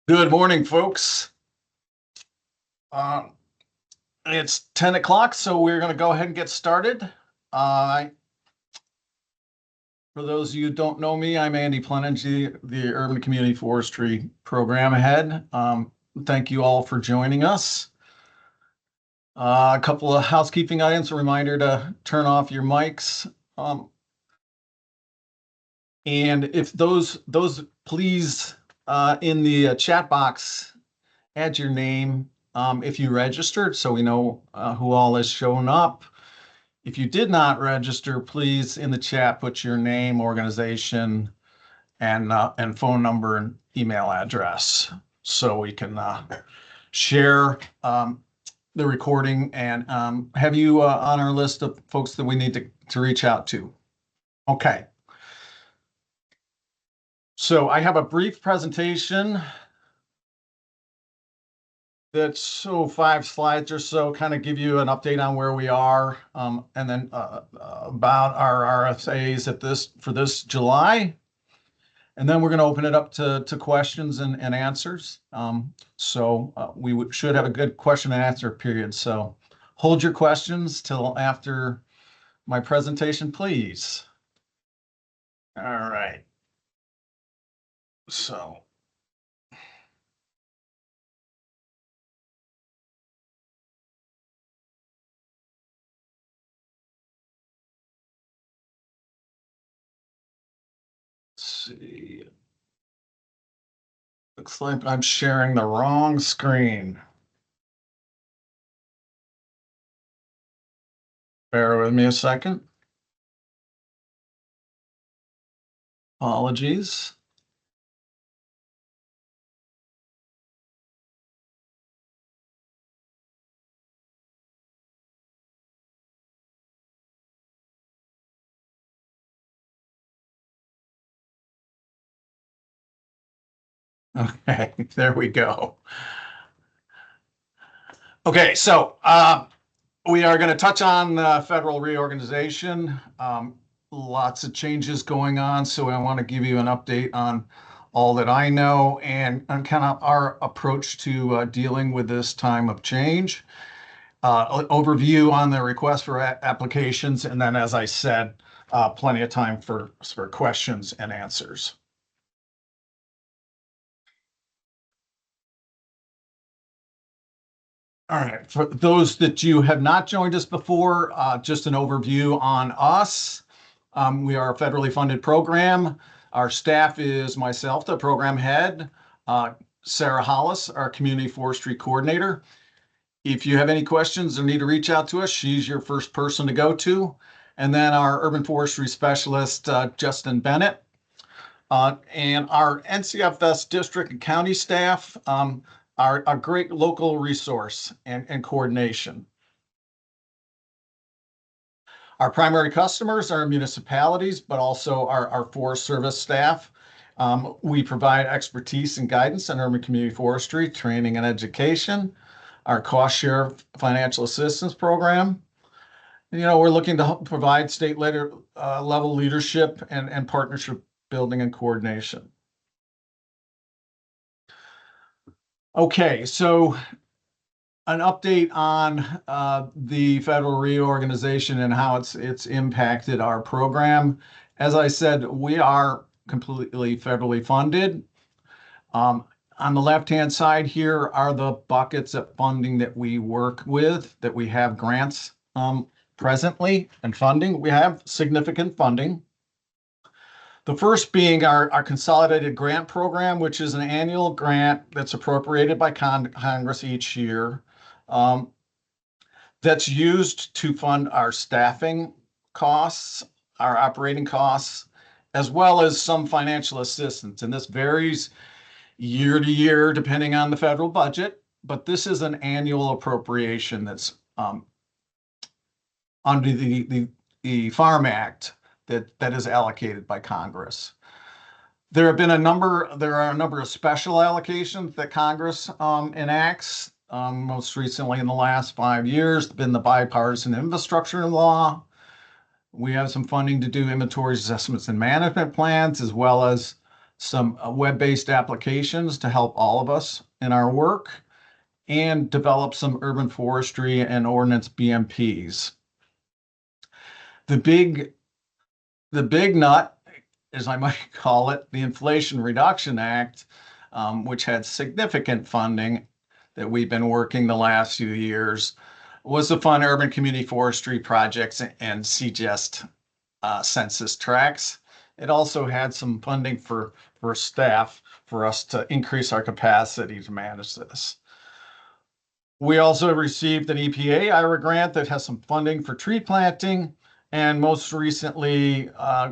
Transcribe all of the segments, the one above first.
Good morning, folks. Um, it's 10 o'clock, so we're going to go ahead and get started. For those of you who don't know me, I'm Andy Plenengy, the Urban Community Forestry Program Head. Thank you all for joining us. A couple of housekeeping items, a reminder to turn off your mics. And if those please, in the chat box, add your name if you registered so we know who all has shown up. If you did not register, please in the chat put your name, organization, and phone number and email address so we can share the recording and have you on our list of folks that we need to reach out to. Okay. So I have a brief presentation that's 5 slides or so, kind of give you an update on where we are, and then about our RSAs for this July. And then we're going to open it up to questions and answers. We should have a good question and answer period. So hold your questions till after my presentation, please. All right. So. See. Looks like I'm sharing the wrong screen. Bear with me a second. Apologies. Okay, there we go. Okay, so we are going to touch on federal reorganization. Lots of changes going on, so I want to give you an update on all that I know and kind of our approach to dealing with this time of change. Overview on the request for applications, and then, as I said, plenty of time for questions and answers. All right, for those that you have not joined us before, just an overview on us. We are a federally funded program. Our staff is myself, the program head, Sarah Hollis, our community forestry coordinator. If you have any questions or need to reach out to us, she's your first person to go to. And then our urban forestry specialist, Justin Bennett. And our NCFS district and county staff are a great local resource and coordination. Our primary customers are municipalities, but also our Forest Service staff. We provide expertise and guidance in urban community forestry, training and education, our cost share financial assistance program. We're looking to provide state level leadership and partnership building and coordination. Okay, so an update on the federal reorganization and how it's impacted our program. As I said, we are completely federally funded. On the left-hand side here are the buckets of funding that we work with, that we have grants presently and funding. We have significant funding. The first being our consolidated grant program, which is an annual grant that's appropriated by Congress each year. That's used to fund our staffing costs, our operating costs, as well as some financial assistance. And this varies year to year depending on the federal budget, but this is an annual appropriation that's under the Farm Act that is allocated by Congress. There are a number of special allocations that Congress enacts. Most recently in the last 5 years, been the bipartisan infrastructure law. We have some funding to do inventories, assessments, and management plans, as well as some web-based applications to help all of us in our work, and develop some urban forestry and ordinance BMPs. The big nut, as I might call it, the Inflation Reduction Act, which had significant funding that we've been working the last few years, was to fund urban community forestry projects and CGEST census tracts. It also had some funding for staff for us to increase our capacity to manage this. We also received an EPA IRA grant that has some funding for tree planting, and most recently,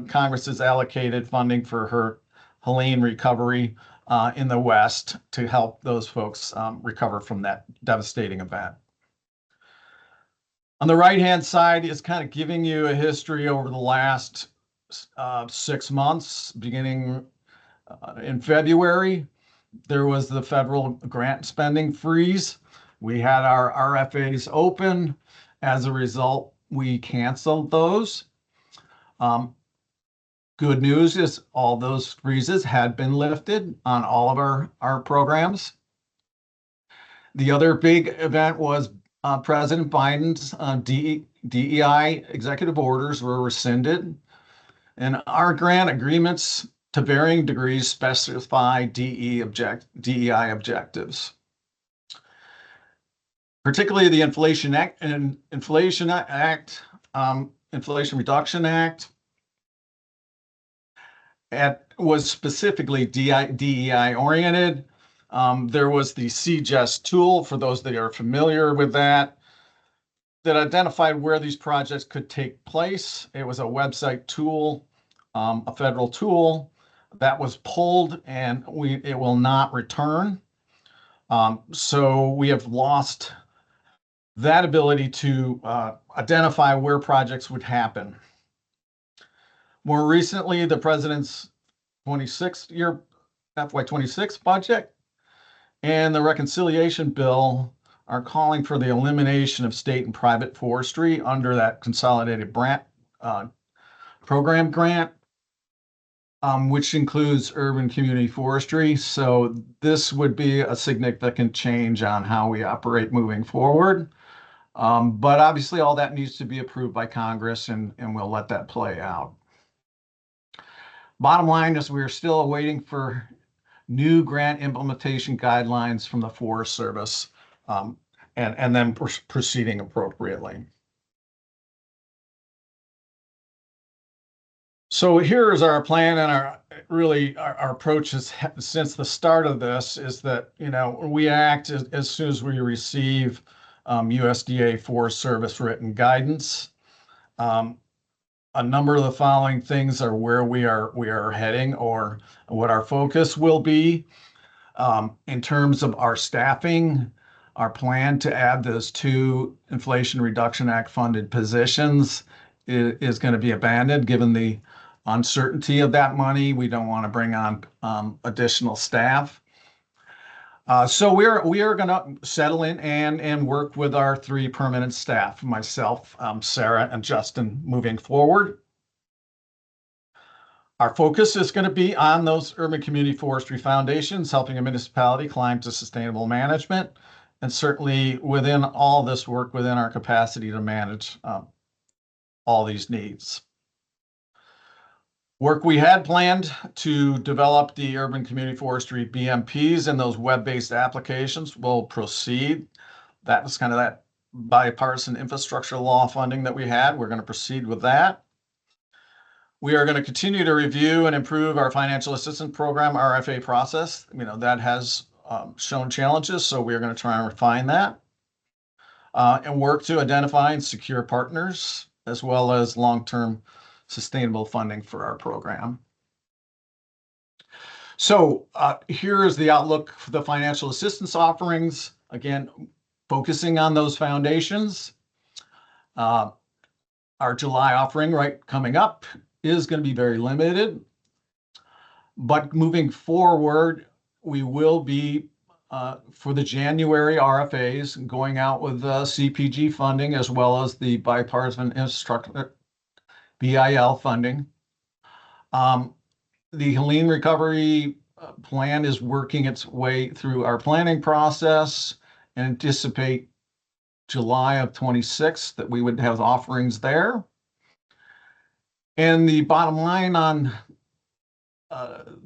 Congress has allocated funding for Helene recovery in the West to help those folks recover from that devastating event. On the right-hand side is kind of giving you a history over the last 6 months, beginning in February. There was the federal grant spending freeze. We had our RFAs open. As a result, we canceled those. Good news is all those freezes had been lifted on all of our programs. The other big event was President Biden's DEI executive orders were rescinded, and our grant agreements to varying degrees specify DEI objectives. Particularly the Inflation Reduction Act, was specifically DEI oriented. There was the CGEST tool, for those that are familiar with that identified where these projects could take place. It was a website tool, a federal tool that was pulled, and it will not return. So we have lost that ability to identify where projects would happen. More recently, the president's 26th year FY26 budget and the reconciliation bill are calling for the elimination of state and private forestry under that consolidated program grant, which includes urban community forestry. So this would be a significant change on how we operate moving forward. But obviously all that needs to be approved by Congress, and we'll let that play out. Bottom line is we're still waiting for new grant implementation guidelines from the Forest Service, and then proceeding appropriately. So here is our plan, and our approach is, since the start of this, is that we act as soon as we receive USDA Forest Service written guidance. A number of the following things are where we are heading, or what our focus will be. In terms of our staffing, our plan to add those 2 Inflation Reduction Act funded positions is going to be abandoned given the uncertainty of that money. We don't want to bring on additional staff. So we are going to settle in and work with our 3 permanent staff, myself, Sarah, and Justin, moving forward. Our focus is going to be on those urban community forestry foundations, helping a municipality climb to sustainable management, and certainly within all this work, within our capacity to manage all these needs. Work we had planned to develop the urban community forestry BMPs and those web-based applications will proceed. That was kind of that bipartisan infrastructure law funding that we had. We're going to proceed with that. We are going to continue to review and improve our financial assistance program RFA process. That has shown challenges, so we're going to try and refine that, and work to identify and secure partners, as well as long-term sustainable funding for our program. So here is the outlook for the financial assistance offerings. Again, focusing on those foundations. Our July offering, coming up, is going to be very limited. But moving forward, we will be, for the January RFAs, going out with CPG funding, as well as the bipartisan infrastructure BIL funding. The Helene recovery plan is working its way through our planning process and anticipate July of 26 that we would have offerings there. And the bottom line on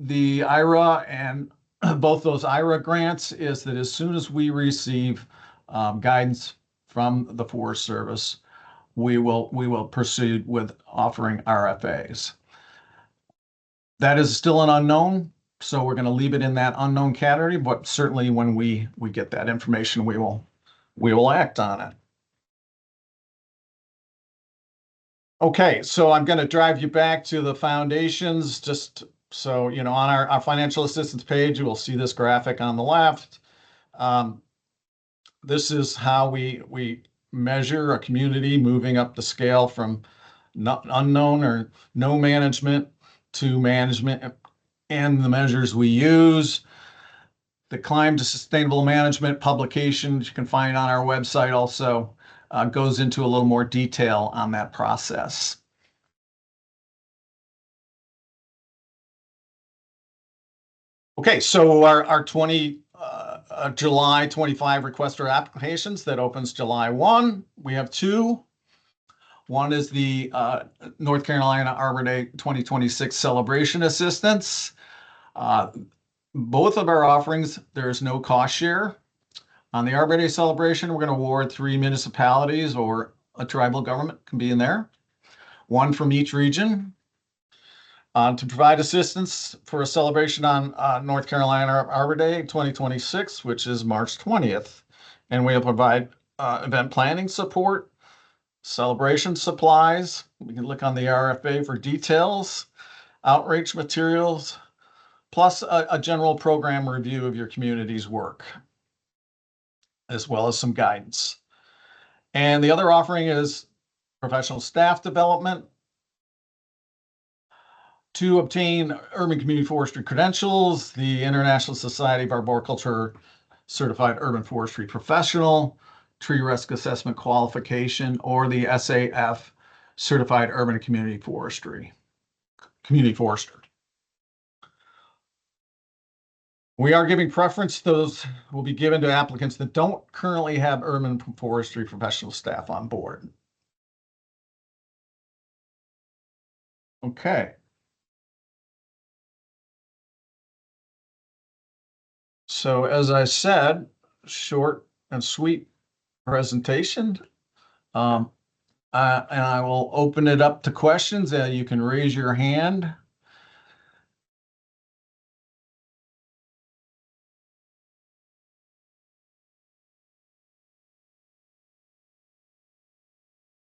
the IRA and both those IRA grants is that as soon as we receive guidance from the Forest Service, we will proceed with offering RFAs. That is still an unknown, so we're going to leave it in that unknown category, but certainly when we get that information, we will act on it. Okay, so I'm going to drive you back to the foundations, just so you know, on our financial assistance page, you will see this graphic on the left. This is how we measure a community moving up the scale from unknown or no management to management, and the measures we use. The Climb to Sustainable Management publication you can find on our website also goes into a little more detail on that process. Okay, so our July 25 request for applications that opens July 1. We have two. One is the North Carolina Arbor Day 2026 Celebration Assistance. Both of our offerings, there's no cost share. On the Arbor Day celebration, we're going to award 3 municipalities or a tribal government can be in there, one from each region. To provide assistance for a celebration on North Carolina Arbor Day 2026, which is March 20th. And we'll provide event planning support, celebration supplies. We can look on the RFA for details, outreach materials, plus a general program review of your community's work, as well as some guidance. And the other offering is professional staff development. To obtain urban community forestry credentials, the International Society of Arboriculture Certified Urban Forestry Professional, Tree Risk Assessment Qualification, or the SAF Certified Urban Community Forester. We are giving preference. Those will be given to applicants that don't currently have urban forestry professional staff on board. Okay. So as I said, short and sweet presentation. And I will open it up to questions. You can raise your hand.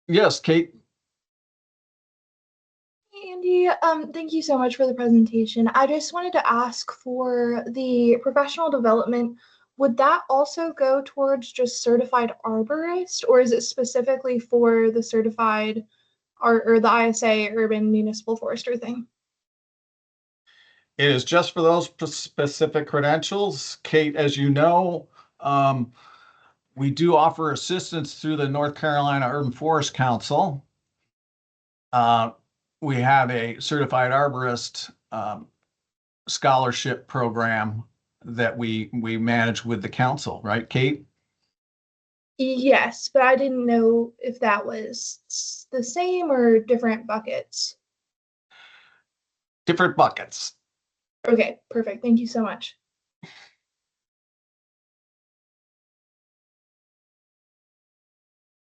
Yes, Kate. Andy, thank you so much for the presentation. I just wanted to ask for the professional development, would that also go towards just certified arborist, or is it specifically for the certified or the ISA urban municipal forester thing? It is just for those specific credentials. Kate, as you know, we do offer assistance through the North Carolina Urban Forest Council. We have a certified arborist scholarship program that we manage with the council, right, Kate? Yes, but I didn't know if that was the same or different buckets. Different buckets. Okay, perfect. Thank you so much.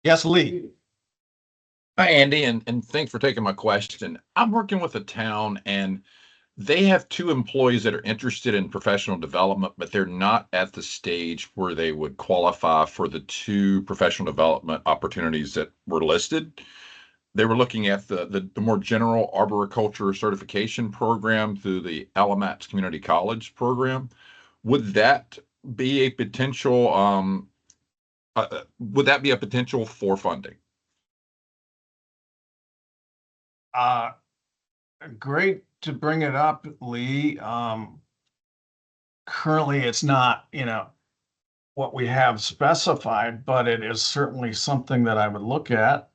Yes, Lee. Hi, Andy, and thanks for taking my question. I'm working with a town and they have 2 employees that are interested in professional development, but they're not at the stage where they would qualify for the 2 professional development opportunities that were listed. They were looking at the more general arboriculture certification program through the Alamance Community College program. Would that be a potential for funding? Great to bring it up, Lee. Currently, it's not, what we have specified, but it is certainly something that I would look at.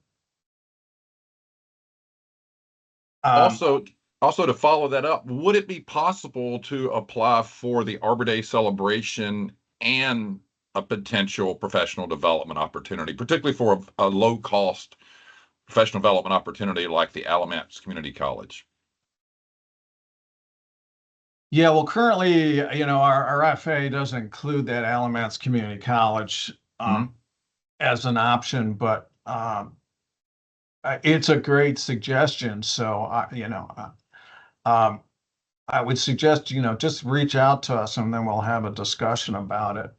Also, Also, to follow that up, would it be possible to apply for the Arbor Day celebration and a potential professional development opportunity, particularly for a low cost professional development opportunity like the Alamance Community College? Yeah, well, currently, our FA doesn't include that Alamance Community College as an option, but it's a great suggestion. So, I would suggest, just reach out to us and then we'll have a discussion about it.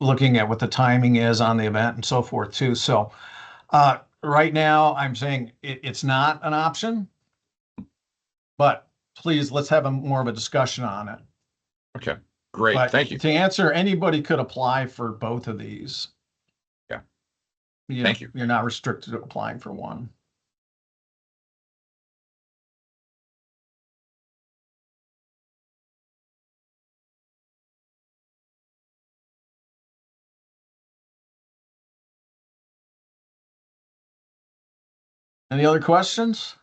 Looking at what the timing is on the event and so forth too. So, right now I'm saying it's not an option, but please, let's have more of a discussion on it. Okay, great. But Thank you. to answer, anybody could apply for both of these. Yeah. Thank you. You're not restricted to applying for one. Any other questions?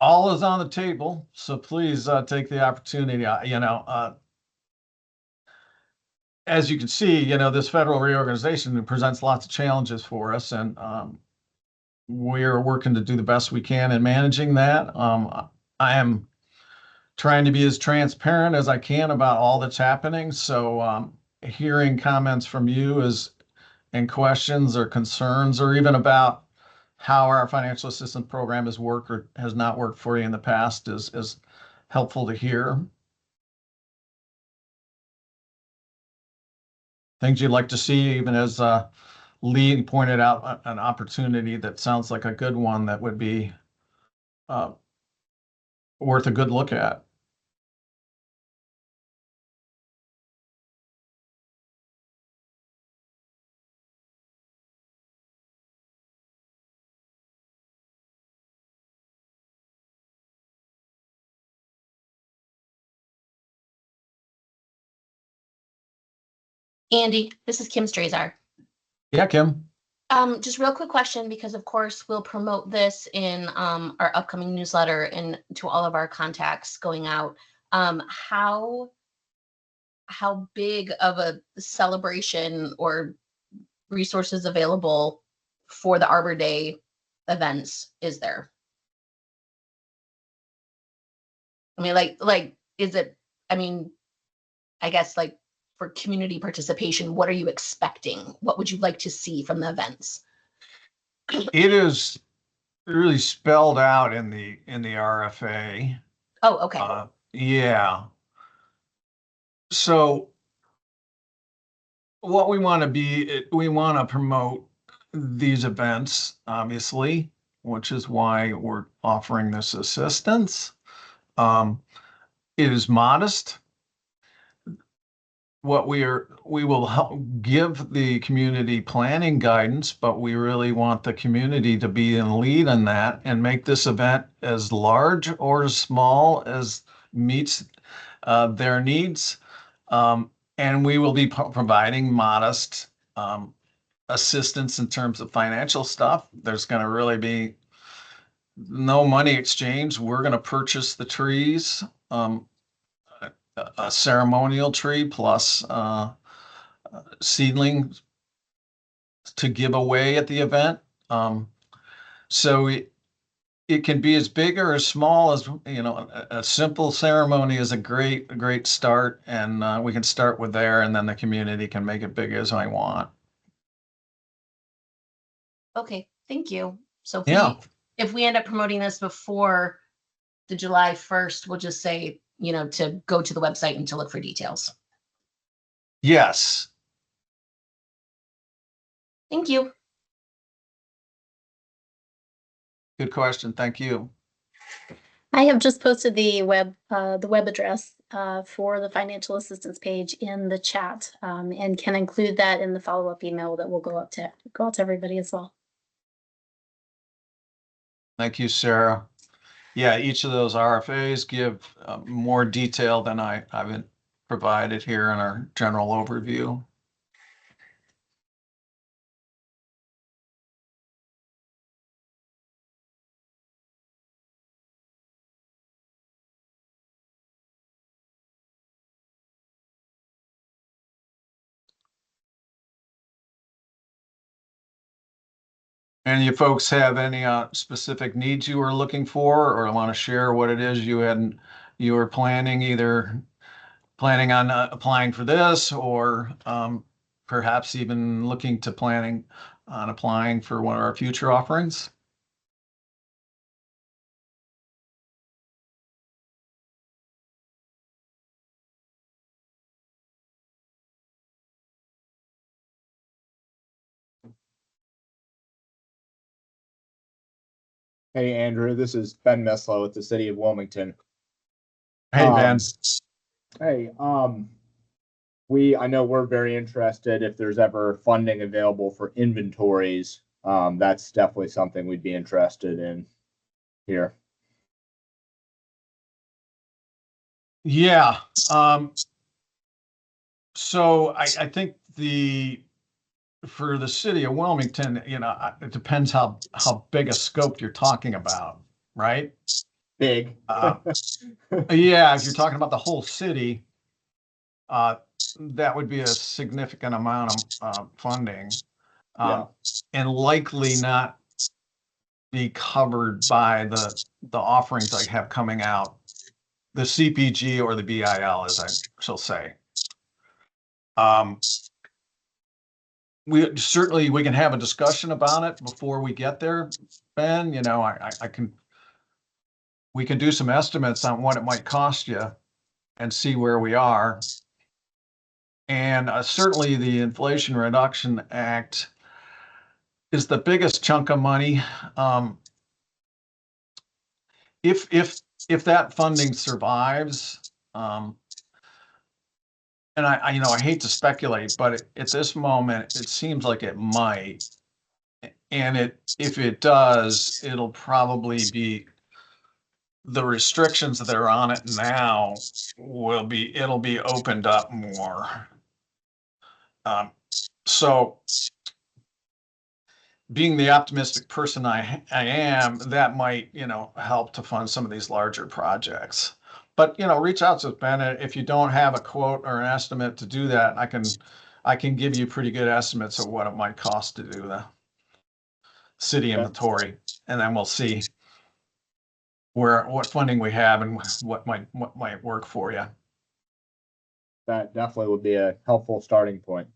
All is on the table, so please take the opportunity. As you can see, this federal reorganization presents lots of challenges for us, and we're working to do the best we can in managing that. I am trying to be as transparent as I can about all that's happening. So hearing comments from you and questions or concerns, or even about how our financial assistance program has worked or has not worked for you in the past is helpful to hear. Things you'd like to see, even as Lee pointed out, an opportunity that sounds like a good one that would be worth a good look at. Andy, this is Kim Strazar. Yeah, Kim. Just real quick question, because of course we'll promote this in our upcoming newsletter and to all of our contacts going out. How big of a celebration or resources available for the Arbor Day events is there? I mean, like, is it, I mean, I guess like for community participation, what are you expecting? What would you like to see from the events? It is really spelled out in the RFA. Oh, okay. Yeah. So what we want to promote these events, obviously, which is why we're offering this assistance. It is modest. We will help give the community planning guidance, but we really want the community to be in the lead on that and make this event as large or as small as meets their needs. And we will be providing modest assistance in terms of financial stuff. There's going to really be no money exchange. We're going to purchase the trees, a ceremonial tree plus seedlings to give away at the event. So it can be as big or as small as, a simple ceremony is a great start. And we can start with there, and then the community can make it big as I want. Okay, thank you. So Yeah. if we end up promoting this before the July 1st, we'll just say, to go to the website and to look for details. Yes. Thank you. Good question. Thank you. I have just posted the web address for the financial assistance page in the chat, and can include that in the follow-up email that will go out to everybody as well. Thank you, Sarah. Yeah, each of those RFAs give more detail than I've provided here in our general overview. Any of you folks have any specific needs you were looking for, or want to share what it is you were planning, either planning on applying for this, or perhaps even planning on applying for one of our future offerings? Hey, Andrew, this is Ben Meslow with the city of Wilmington. Hey, Ben. Hey, I know we're very interested if there's ever funding available for inventories. That's definitely something we'd be interested in here. Yeah. So I think for the city of Wilmington, it depends how big a scope you're talking about, right? Big. Yeah, if you're talking about the whole city, that would be a significant amount of funding, Yeah. and likely not be covered by the offerings I have coming out, the CPG or the BIL, as I shall say. We can have a discussion about it before we get there, Ben. We can do some estimates on what it might cost you and see where we are. And certainly the Inflation Reduction Act is the biggest chunk of money. If that funding survives, and I hate to speculate, but at this moment it seems like it might. And if it does, it'll probably be the restrictions that are on it now it'll be opened up more. So being the optimistic person I am, that might, help to fund some of these larger projects. But, reach out to us, Ben. If you don't have a quote or an estimate to do that, I can give you pretty good estimates of what it might cost to do the city inventory, and then we'll see what funding we have and what might work for you. That definitely would be a helpful starting point.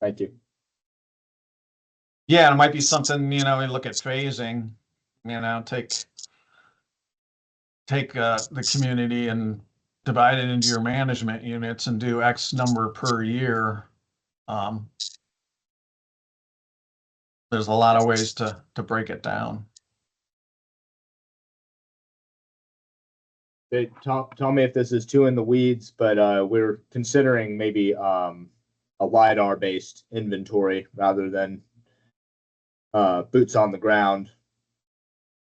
Thank you. Yeah, it might be something, we look at phasing, take the community and divide it into your management units and do X number per year. There's a lot of ways to break it down. Tell me if this is too in the weeds, but we're considering maybe a LiDAR based inventory rather than boots on the ground.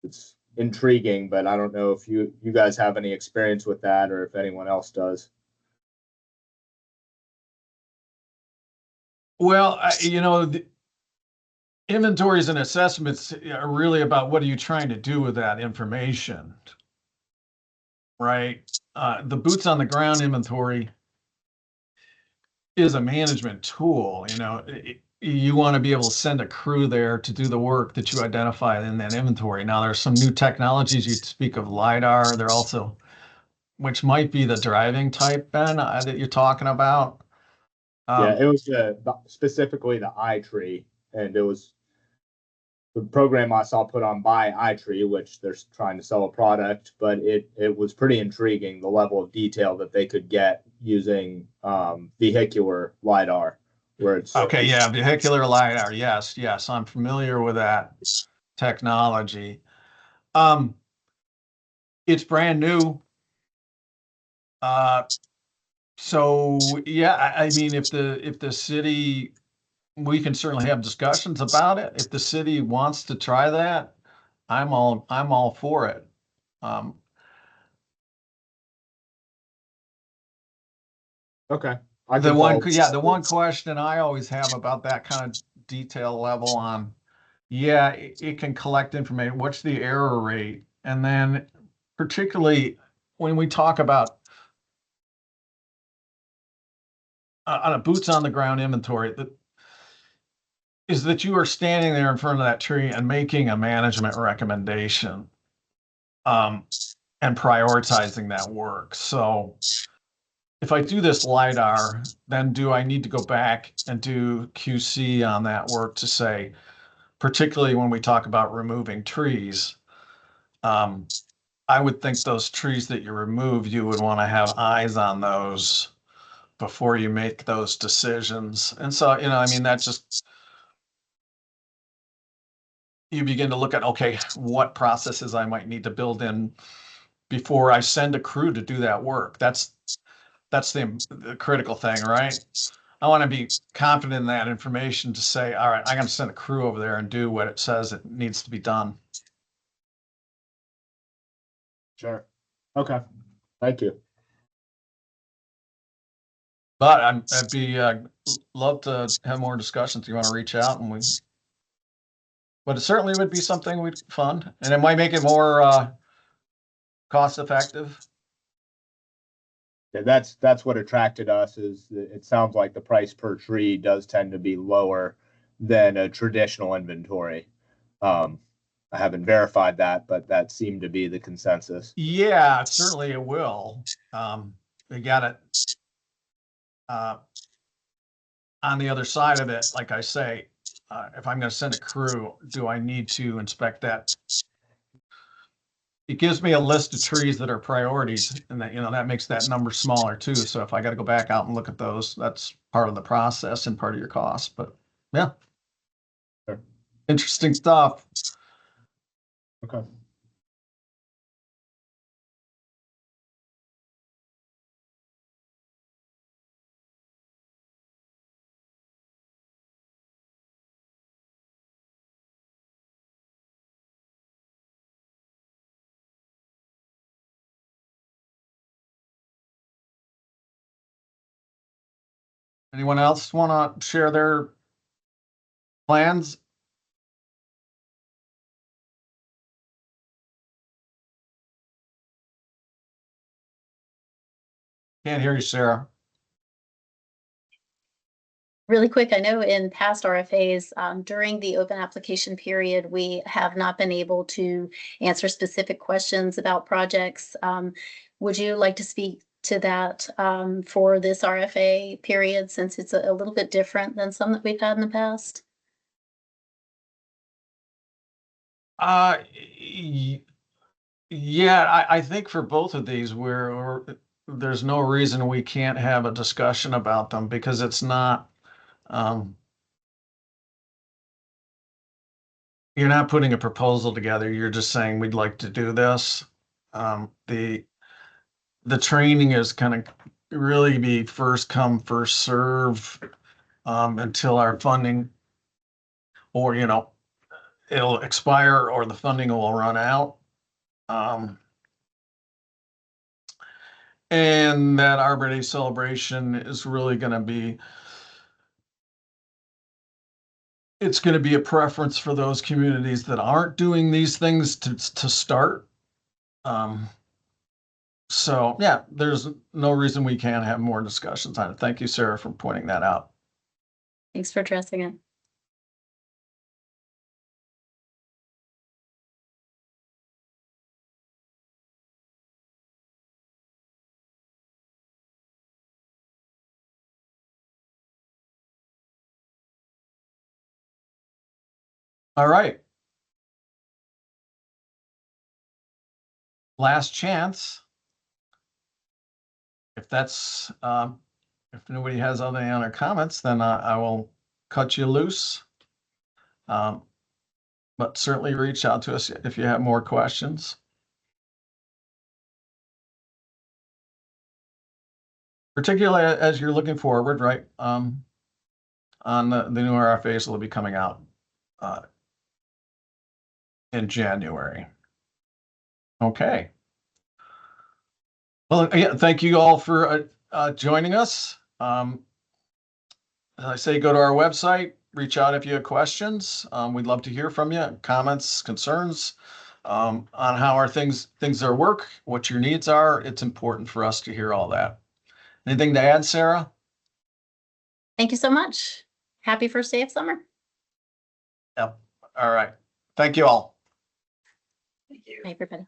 It's intriguing, but I don't know if you guys have any experience with that or if anyone else does. Well, the inventories and assessments are really about what are you trying to do with that information, right? The boots on the ground inventory is a management tool. You want to be able to send a crew there to do the work that you identify in that inventory. Now, there's some new technologies. You speak of LiDAR. There also, which might be the driving type, Ben, that you're talking about. Yeah, it was specifically the iTree, and it was the program I saw put on by iTree, which they're trying to sell a product, but it was pretty intriguing, the level of detail that they could get using vehicular LiDAR. Okay, yeah, vehicular LiDAR. Yes, I'm familiar with that technology. It's brand new. So yeah, I mean, if the city, we can certainly have discussions about it. If the city wants to try that, I'm all for it. Okay. The one question I always have about that kind of detail level on, yeah, it can collect information. What's the error rate? And then particularly when we talk about on a boots on the ground inventory, that you are standing there in front of that tree and making a management recommendation, and prioritizing that work. So if I do this LiDAR, then do I need to go back and do QC on that work to say, particularly when we talk about removing trees, I would think those trees that you remove, you would want to have eyes on those before you make those decisions. And so, I mean, that's just, you begin to look at, okay, what processes I might need to build in before I send a crew to do that work. That's the critical thing, right? I want to be confident in that information to say, all right, I'm going to send a crew over there and do what it says it needs to be done. Sure. Okay. Thank you. But I'd be love to have more discussions. You want to reach out but it certainly would be something we'd fund, and it might make it more cost effective. Yeah, that's what attracted us. Is it sounds like the price per tree does tend to be lower than a traditional inventory. I haven't verified that, but that seemed to be the consensus. Yeah, certainly it will. We got it. On the other side of it, like I say, if I'm going to send a crew, do I need to inspect that? It gives me a list of trees that are priorities, and that makes that number smaller too. So if I got to go back out and look at those, that's part of the process and part of your cost. But yeah, Sure. Interesting stuff. Okay. Anyone else want to share their plans? Can't hear you, Sarah. Really quick, I know in past RFAs, during the open application period, we have not been able to answer specific questions about projects. Would you like to speak to that for this RFA period, since it's a little bit different than some that we've had in the past? Yeah, I think for both of these, there's no reason we can't have a discussion about them, because it's not, you're not putting a proposal together. You're just saying we'd like to do this. The training is kind of really be first come, first serve, until our funding, or it'll expire or the funding will run out. And that Arbor Day celebration is really going to be, it's going to be a preference for those communities that aren't doing these things to start. So yeah, there's no reason we can't have more discussions on it. Thank you, Sarah, for pointing that out. Thanks for addressing it. All right. Last chance. If nobody has any other comments, then I will cut you loose. But certainly reach out to us if you have more questions. Particularly as you're looking forward, right? On the new RFAs that will be coming out in January. Okay. Well, again, thank you all for joining us. As I say, go to our website, reach out if you have questions. We'd love to hear from you, comments, concerns on how our things are work, what your needs are. It's important for us to hear all that. Anything to add, Sarah? Thank you so much. Happy first day of summer. Yep. All right. Thank you all. Bye, everybody.